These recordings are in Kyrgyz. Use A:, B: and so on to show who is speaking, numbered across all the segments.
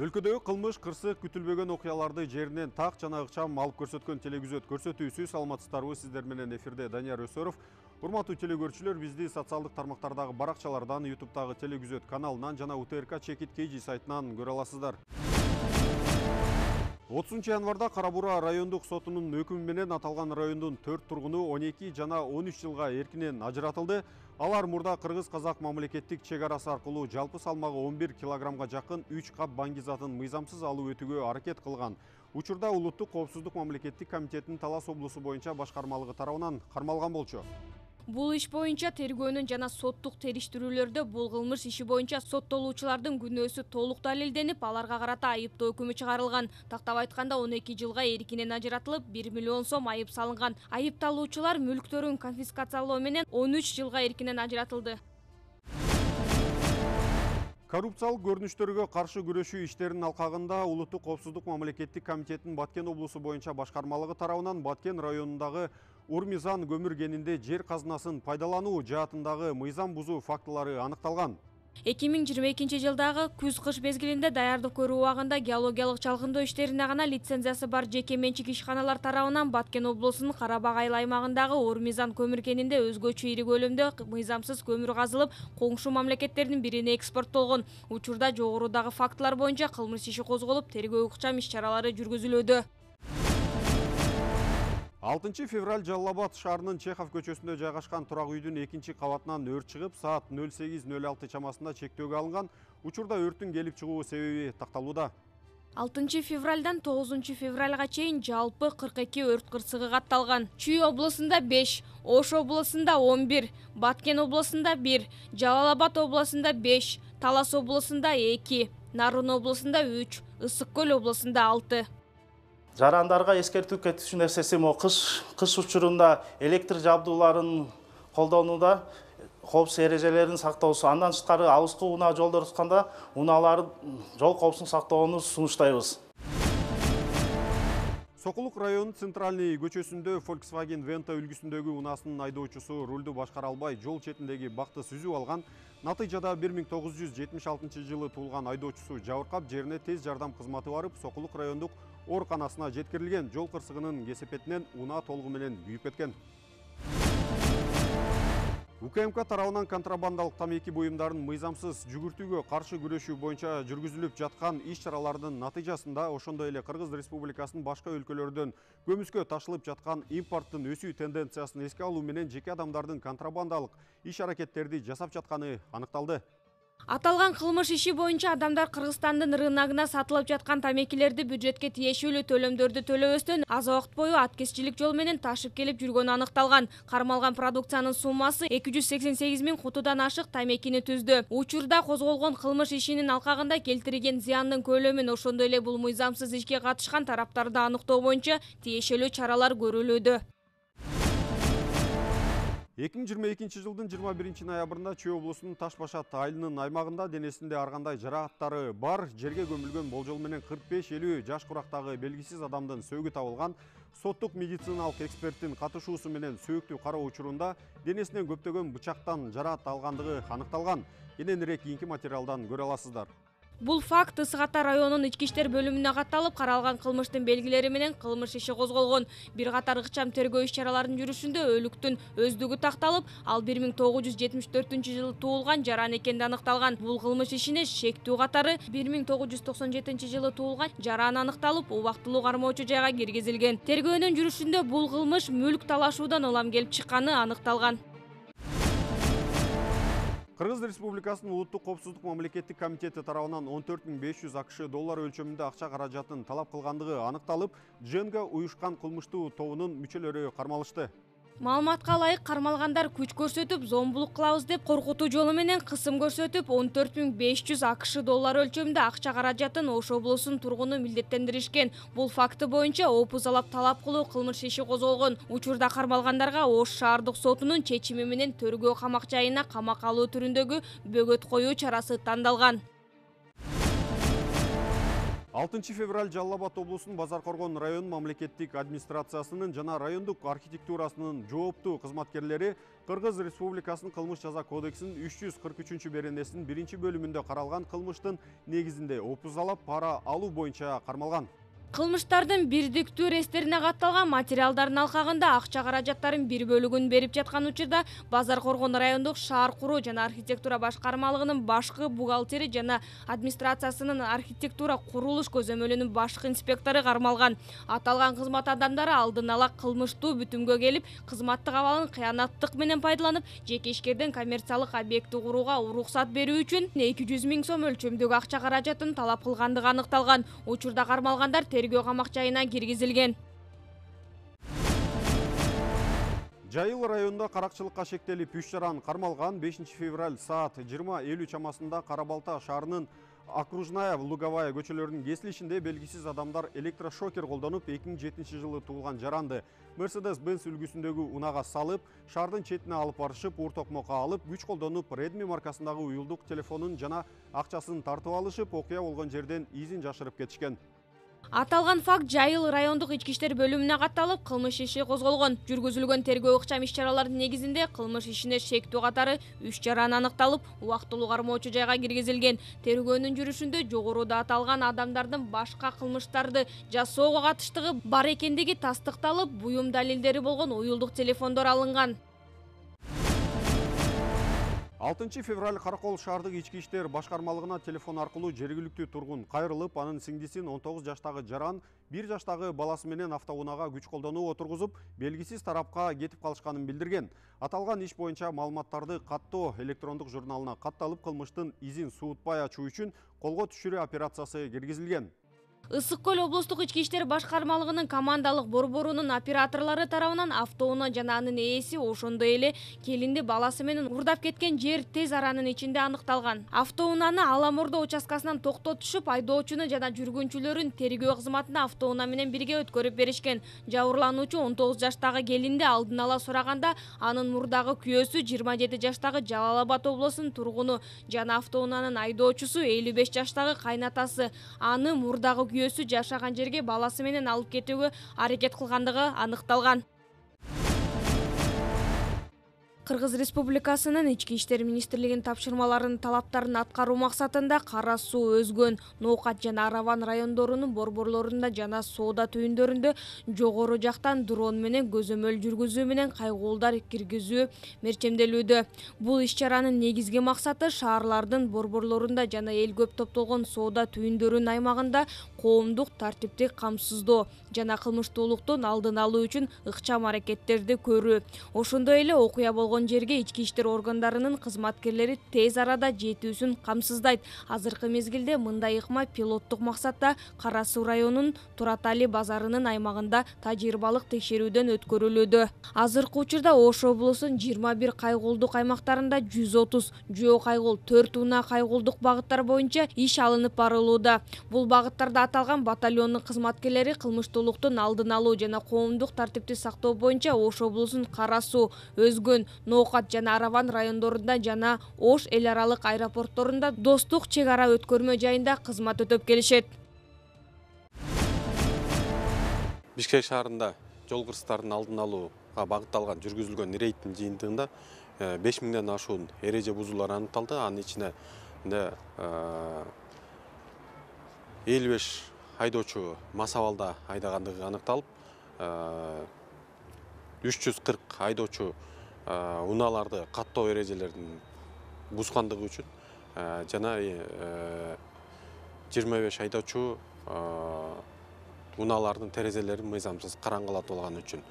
A: Өлкөдөгү кылмыш, кырсык, күтүлбөгөн окуяларды жеринен так жана ыкчам алып көрсөткөн телегүзөт көрсөтүүсү. Саламатсыздарбы, сиздер менен эфирде Данияр Өсөров. Урматтуу телегөрүүчүлөр, бизди социалдык тармактардагы баракчалардан, YouTube'дагы телегүзөт каналынан жана УТРК Чекит KG сайтынан көрө аласыздар. 30 январда Кара-Бура райондук сотунун өкүмү менен аталган райондун 4 тургуну 12 жана 13 жылга эркинен ажыратылды. Алар мурда кыргыз-казак мамлекеттик чек арасы аркылуу жалпы салмагы 11 килограммга жакын 3 кап баңгизатын мыйзамсыз алуу өтүүгө аракет кылган. Учурда Улуттук коопсуздук мамлекеттик комитетинин Талас облусу боюнча башкармалыгы тарабынан кармалган болчу.
B: Бул иш боюнча тергөөнүн жана соттук териштирүүлөрдө бул кылмыш иши боюнча соттолуучулардын күнөөсү толук далилденип, аларга карата айыптоо өкүмү чыгарылган. Тактап айтканда 12 жылга эркинен ажыратылып, 1 миллион сом айып салынган. Айыпталуучулар мүлктөрүн конфискациялоо менен 13 жылга эркинен ажыратылды.
A: Коррупциялык көрүнүштөргө каршы күрөшүү иштеринин алкагында Улуттук коопсуздук мамлекеттик комитетинин Баткен облусу боюнча башкармалыгы тарабынан Баткен районундагы Урмизан көмүр кенинде жер казынасын пайдалануу жаатындагы мыйзам бузуу фактылары аныкталган.
B: 2022 жылдагы күз-кыш мезгилинде даярдык көрүү убагында геологиялык чалгындоо иштерине гана лицензиясы бар жеке менчик ишканалар тарабынан Баткен облусунун Карабак айыл аймагындагы Урмизан көмүр кенинде өзгөчө ири көлөмдө мыйзамсыз көмүр казылып, коңшу мамлекеттердин бирине экспорттолгон. Учурда жогорудагы фактылар боюнча кылмыш иши козголуп, тергөө ыкчам иш-чаралары жүргүзүлүүдө.
A: 6 февраль Жалал-Абад шаарынын Чехов көчөсүндө жайгашкан турак үйдүн 2-чи кабатынан өрт чыгып, саат 08:06 чамасында чектөөгө алынган. Учурда өрттүн келип чыгуу себеби такталууда.
B: 6 февралдан 9 февралга чейин жалпы 42 өрт кырсыгы катталган. Чүй облусунда 5, Ош облусунда 11, Баткен облусунда 1, Жалал-Абад облусунда 5, Талас облусунда 2, Нарын облусунда 3, Ысык Көл облусунда 6.
C: Жарандарга эскертүү кетишүү нерсеси кыш учурунда электр жабдууларын колдонууда коопсуздук эрежелерин сактоосу, андан тышкары алыскы унаа жолдор тутканда унааларды жол коопсуздугун сактоону сунуштайбыз.
A: Сокулук районунун Центральный көчөсүндө Volkswagen Venta үлгүсүндөгү унаасынын айдоочусу рулду башкара албай жол четиндеги бакты сүзүп алган. Натыйжада 1976 жылы туулган айдоочусу жабыркап, жерине тез жардам кызматы барып, Сокулук райондук ооруканасына жеткирилген. Жол кырсыгынын кесепетинен унаа толугу менен күйүп кеткен. УКМК тарабынан контрабандалык тамеки буюмдарын мыйзамсыз жүгүртүүгө каршы күрөшүү боюнча жүргүзүлүп жаткан иш-чаралардын натыйжасында ошондой эле Кыргыз Республикасынын башка өлкөлөрдөн көмүскө ташылып жаткан импорттун өсүү тенденциясын эске алуу менен жеке адамдардын контрабандалык иш-аракеттерди жасап жатканы аныкталды.
B: Аталган кылмыш иши боюнча адамдар Кыргызстандын рыногуна сатылып жаткан тамекилерди бюджетке тиешелүү төлөмдөрдү төлөбөстөн аз убакыт бою аткезчилик жол менен ташып келип жүргөнү аныкталган. Кармалган продукциянын суммасы 288 000 кутудан ашык тамекини түздү. Учурда козголгон кылмыш ишинин алкагында келтирилген зыяндын көлөмүн, ошондой эле бул мыйзамсыз ишке катышкан тараптарды аныктоо боюнча тиешелүү чаралар көрүлүүдө.
A: 2022 жылдын 21 ноябрында Чүй облусунун Таш-Башат айылынын аймагында денесинде ар кандай жаракаттары бар, жерге көмүлгөн болжол менен 45-50 жаш курактагы белгисиз адамдын сөөгү табылган. Соттук медициналык эксперттин катышуусу менен сөөктү кароо учурунда денесинен көптөгөн бычактан жараат алгандыгы аныкталган. Кененирээк кийинки материалдан көрө аласыздар.
B: Бул факт Ысык Ата районунун ички иштер бөлүмүнө катталып, каралган кылмыштын белгилери менен кылмыш иши козголгон. Бир катар ыкчам тергөө иш-чараларынын жүрүшүндө өлүктүн өздүгү такталып, ал 1974 жылы туулган жаран экенди аныкталган. Бул кылмыш ишине шектүү катары 1997 жылы туулган жаран аныкталып, убактылуу кармоочу жайга киргизилген. Тергөөнүн жүрүшүндө бул кылмыш мүлк талашуудан улам келип чыкканы аныкталган.
A: Кыргыз Республикасынын Улуттук коопсуздук мамлекеттик комитети тарабынан 14.500 АКШ доллары өлчөмүндө акча каражатын талап кылгандыгы аныкталып, Дженга уюшкан кылмыштуу тобунун мүчөлөрү кармалышты.
B: Маалыматка ылайык, кармалгандар күч көрсөтүп, зомбулук кылабыз деп коркутуу жолу менен кысым көрсөтүп, 14.500 АКШ доллары өлчөмүндө акча каражатын Ош облусунун тургуну милдеттендиришкен. Бул факты боюнча опузалап талап кылуу кылмыш иши козголгон. Учурда кармалгандарга Ош шаардык сотунун чечими менен төргөө камак жайына камак алуу түрүндөгү бөгөт коюу чарасы тандалган.
A: 6 февраль Жалал Абад облусунун Базар Коргон район мамлекеттик администрациясынын жана райондук архитектурасынын жооптуу кызматкерлери Кыргыз Республикасынын кылмыш жаза кодексинин 343 беренесинин 1-бөлүмүндө каралган кылмыштын негизинде опузалап пара алуу боюнча кармалган.
B: Кылмыштардын бирдиктүү рестерине катталган материалдардын алкагында акча каражаттарын бир бөлүгүн берип жаткан учурда Базар Коргон райондук шаар куруу жана архитектура башкармалыгынын башкы бухгалтери жана администрациясынын архитектура курулуш көзөмөлүнүн башкы инспектору кармалган. Аталган кызмат адамдары алдын ала кылмыштуу бүтүмгө келип, кызматтык абалын кыянаттык менен пайдаланып, жеке ишкерден коммерциялык объекти курууга уруксат берүү үчүн 200 000 сом өлчөмдөгү акча каражатын талап кылгандыгы аныкталган. Учурда кармалгандар тергөө камак жайына киргизилген.
A: Жайыл районунда каракчылыкка шектелип 3 жаран кармалган 5 февраль саат 20:50 чамасында Карабалта шаарынын Окружная, Луговая көчөлөрүнүн кесилишинде белгисиз адамдар электрошокер колдонуп 2007 жылы туулган жаранды Mercedes-Benz үлгүсүндөгү унага салып, шаардын четине алып барышып, ууртокмокко алып, күч колдонуп Redmi маркасындагы уюлдук телефонун жана акчасын тартып алышып, окуя болгон жерден изин жашырып кетишкен.
B: Аталган факт Жайыл райондук ички иштер бөлүмүнө катталып, кылмыш иши козголгон. Жүргүзүлгөн тергөө ыкчам иш-чаралардын негизинде кылмыш ишине шектүү катары 3 жаран аныкталып, убактылуу кармоочу жайга киргизилген. Тергөөнүн жүрүшүндө жогоруда аталган адамдардын башка кылмыштарды жасоого катыштыгы бар экендиги тастыкталып, буюм далилдери болгон уюлдук телефондор алынган.
A: 6 февраль Каракол шаардык ички иштер башкармалыгына телефон аркылуу жергиликтүү тургун кайрылып, анын сиңдисин 19 жаштагы жаран 1 жаштагы баласы менен автоунаага күч колдонуп отургузуп, белгисиз тарапка кетип калышканын билдирген. Аталган иш боюнча маалыматтарды каттоо электрондук журналына катталып, кылмыштын изин суутпай ачуу үчүн колго түшүрүү операциясы киргизилген.
B: Ысык Көл облустук ички иштер башкармалыгынын командалык борборунун операторлору тарабынан автоунаа жана анын ээси, ошондой эле келинди баласы менен урдап кеткен жер тез аранын ичинде аныкталган. Автоунааны Ала Мурда участкасынан токтотушуп, айдоочуну жана жүргүнчүлөрүн тергөө кызматына автоунаа менен бирге өткөрүп беришкен. Жабырлануучу 19 жаштагы келинди алдын ала сураганда, анын мурдагы күйөөсү 27 жаштагы Жалал Абад облусунун тургуну жана автоунаанын айдоочусу 55 жаштагы кайнатасы аны мурдагы күйөөсү жашаган жерге баласы менен алып кетүүгө аракет кылгандыгы аныкталган. Кыргыз Республикасынын Ички иштер министрлигинин тапшырмаларынын талаптарын аткаруу максатында Кара Суу, Өзгөн, Ноокат жана Араван райондорунун борборлорунда жана соода түйүндөрүндө жогору жактан дрон менен көзөмөл жүргүзүү менен кайгуулдар киргизүү мерчемделүүдө. Бул иш-чаранын негизги максаты шаарлардын борборлорунда жана эл көп топтолгон соода түйүндөрүнүн аймагында коомдук тартипти камсыздоо жана кылмыштуулуктун алдын алуу үчүн ыкчам аракеттерди көрүү. Ошондой эле окуя болгон жерге ички иштер органдарынын кызматкерлери тез арада жетүүсүн камсыздайт. Азыркы мезгилде мындай ыкма пилоттук максатта Кара Суу районунун Туратали базарынын аймагында тажрыйбалык текшерүүдөн өткөрүлүүдө. Азыркы учурда Ош облусунун 21 кайгуулдук аймактарында 130 жөө кайгул, 4 унаа кайгуулдук багыттар боюнча иш алынып барылууда. Бул багыттарда аталган батальондун кызматкерлери кылмыштуулуктун алдын алуу жана коомдук тартипти сактоо боюнча Ош облусунун Кара Суу, Өзгөн, Ноокат жана Араван райондорунда жана Ош эл аралык аэропортторунда достук чек ара өткөрмө жайында кызмат өтөп келишет.
D: Бишкек шаарында жол кырсыктардын алдын алууга багытталган жүргүзүлгөн рейдтин жыйынтыгында 5000ден ашуун эреже бузуулар аныкталды. Анын ичине 55 айдоочу мас абалда айдагандыгы аныкталып, 340 айдоочу унааларды каттоо эрежелерин бузгандыгы үчүн жана 25 айдоочу унаалардын терезелерин мыйзамсыз караңгылатып алганы үчүн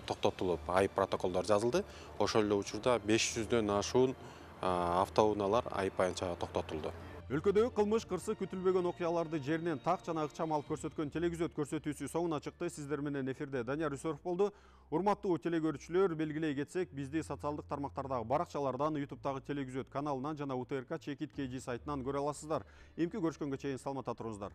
D: токтотулуп, айып протоколдор жазылды. Ошол эле учурда 500дөн ашуун автоунаалар айып боюнча токтотулду.
A: Өлкөдөгү кылмыш кырсы күтүлбөгөн окуяларды жеринен так жана ыкчам алып көрсөткөн телегүзөт көрсөтүүсү соңуна чыкты. Сиздер менен эфирде Данияр Үсөров болду. Урматтуу телегөрүүчүлөр, белгилей кетсек, бизди социалдык тармактардагы баракчалардан, YouTube'дагы телегүзөт каналынан жана УТРК Чекит КЖ сайтынан көрө аласыздар. Эмки көрүшкөнгө чейин саламатта туруңуздар.